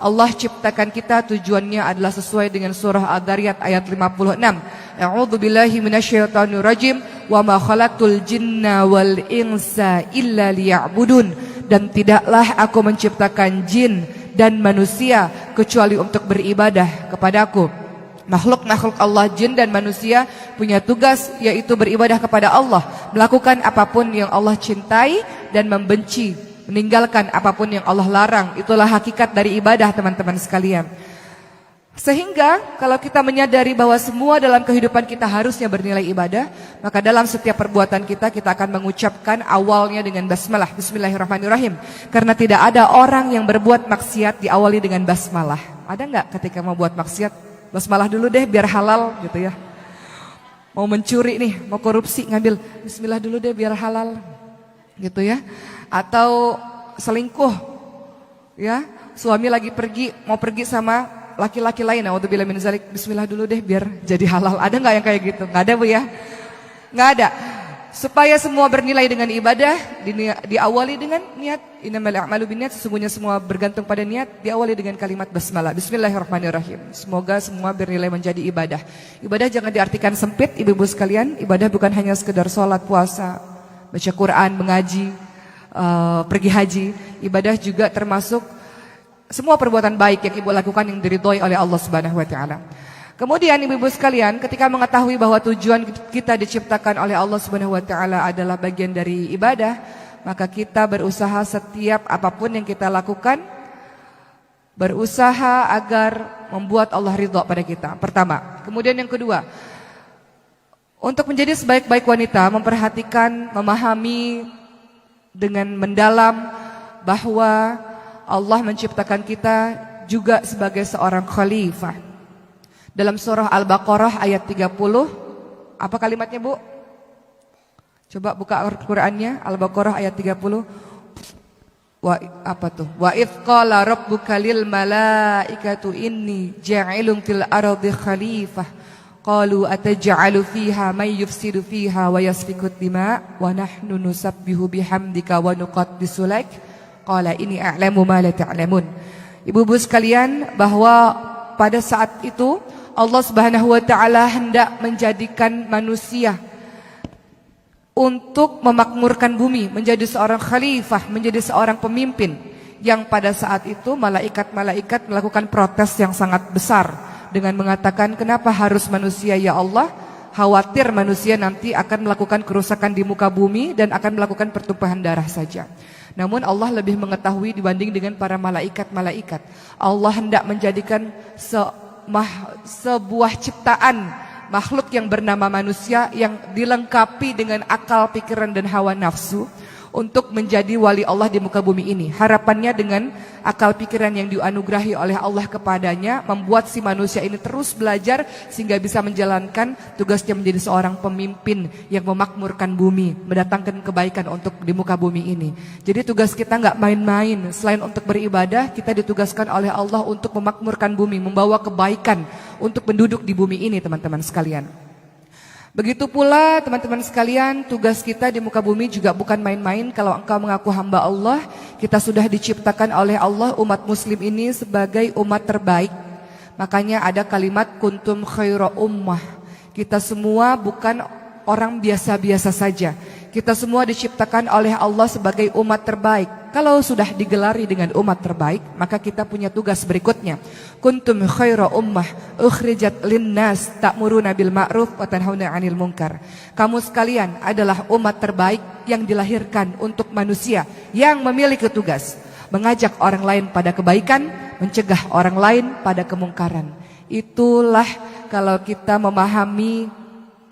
Allah ciptakan kita tujuannya adalah sesuai dengan surah Ad-Dariyat ayat 56. A'udzu billahi minasyaitonir rajim wa ma khalaqtul jinna wal insa illa liya'budun. Dan tidaklah aku menciptakan jin dan manusia kecuali untuk beribadah kepadaku. Makhluk-makhluk Allah, jin dan manusia punya tugas yaitu beribadah kepada Allah, melakukan apapun yang Allah cintai dan membenci, meninggalkan apapun yang Allah larang. Itulah hakikat dari ibadah, teman-teman sekalian. Sehingga kalau kita menyadari bahwa semua dalam kehidupan kita harusnya bernilai ibadah, maka dalam setiap perbuatan kita akan mengucapkan awalnya dengan basmalah, bismillahirrahmanirrahim. Karena tidak ada orang yang berbuat maksiat diawali dengan basmalah. Ada nggak ketika mau buat maksiat, basmalah dulu deh biar halal gitu ya. Mau mencuri nih, mau korupsi, ngambil bismillah dulu deh biar halal gitu ya. Atau selingkuh ya, suami lagi mau pergi sama laki-laki lain, naudzubillah min dzalik, bismillah dulu deh biar jadi halal. Ada nggak yang kayak gitu? Nggak ada, Bu ya? Nggak ada. Supaya semua bernilai dengan ibadah, diawali dengan niat. Innamal a'malu binniyat, sesungguhnya semua bergantung pada niat. Diawali dengan kalimat basmalah, bismillahirrahmanirrahim. Semoga semua bernilai menjadi ibadah. Ibadah jangan diartikan sempit, ibu-ibu sekalian. Ibadah bukan hanya sekedar sholat, puasa, baca Quran, mengaji, pergi haji. Ibadah juga termasuk semua perbuatan baik yang ibu lakukan yang diridhoi oleh Allah Subhanahu wa taala. Kemudian ibu-ibu sekalian, ketika mengetahui bahwa tujuan kita diciptakan oleh Allah Subhanahu wa taala adalah bagian dari ibadah, maka kita berusaha setiap apapun yang kita lakukan, berusaha agar membuat Allah ridho pada kita. Pertama. Kemudian yang kedua, untuk menjadi sebaik-baik wanita, memperhatikan, memahami dengan mendalam bahwa Allah menciptakan kita juga sebagai seorang khalifah. Dalam surah Al-Baqarah ayat 30, apa kalimatnya, Bu? Coba buka Al-Qur'annya, Al-Baqarah ayat 30. Wa idz qala rabbuka lil malaikatu inni ja'ilun fil ardi khalifah. Qalu ataj'alu fiha may yufsidu fiha wa yasfiku dima wa nahnu nusabbihu bihamdika wa nuqaddisu lak. Qala ini a'lamu ma la ta'lamun. Ibu-ibu sekalian, bahwa pada saat itu Allah Subhanahu wa taala hendak menjadikan manusia untuk memakmurkan bumi, menjadi seorang khalifah, menjadi seorang pemimpin, yang pada saat itu malaikat-malaikat melakukan protes yang sangat besar dengan mengatakan, kenapa harus manusia ya Allah? Khawatir manusia nanti akan melakukan kerusakan di muka bumi dan akan melakukan pertumpahan darah saja. Namun Allah lebih mengetahui dibanding dengan para malaikat-malaikat. Allah hendak menjadikan sebuah ciptaan makhluk yang bernama manusia yang dilengkapi dengan akal, pikiran dan hawa nafsu untuk menjadi wali Allah di muka bumi ini. Harapannya dengan akal pikiran yang dianugerahi oleh Allah kepadanya membuat si manusia ini terus belajar sehingga bisa menjalankan tugasnya menjadi seorang pemimpin yang memakmurkan bumi, mendatangkan kebaikan untuk di muka bumi ini. Jadi tugas kita nggak main-main. Selain untuk beribadah, kita ditugaskan oleh Allah untuk memakmurkan bumi, membawa kebaikan untuk penduduk di bumi ini, teman-teman sekalian. Begitu pula teman-teman sekalian, tugas kita di muka bumi juga bukan main-main. Kalau engkau mengaku hamba Allah, kita sudah diciptakan oleh Allah umat muslim ini sebagai umat terbaik. Makanya ada kalimat kuntum khaira ummah. Kita semua bukan orang biasa-biasa saja. Kita semua diciptakan oleh Allah sebagai umat terbaik. Kalau sudah digelari dengan umat terbaik, maka kita punya tugas berikutnya. Kuntum khaira ummah ukhrijat linnas ta'muruna bil ma'ruf wa tanhauna 'anil munkar. Kamu sekalian adalah umat terbaik yang dilahirkan untuk manusia yang memiliki tugas mengajak orang lain pada kebaikan, mencegah orang lain pada kemungkaran. Itulah kalau kita memahami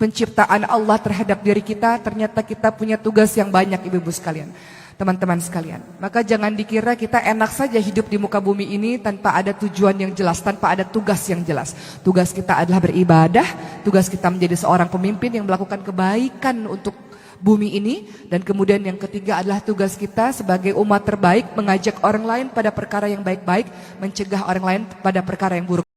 penciptaan Allah terhadap diri kita, ternyata kita punya tugas yang banyak, ibu-ibu sekalian, teman-teman sekalian. Maka jangan dikira kita enak saja hidup di muka bumi ini tanpa ada tujuan yang jelas, tanpa ada tugas yang jelas. Tugas kita adalah beribadah, tugas kita menjadi seorang pemimpin yang melakukan kebaikan untuk bumi ini. Dan kemudian yang ketiga adalah tugas kita sebagai umat terbaik, mengajak orang lain pada perkara yang baik-baik, mencegah orang lain pada perkara yang buruk.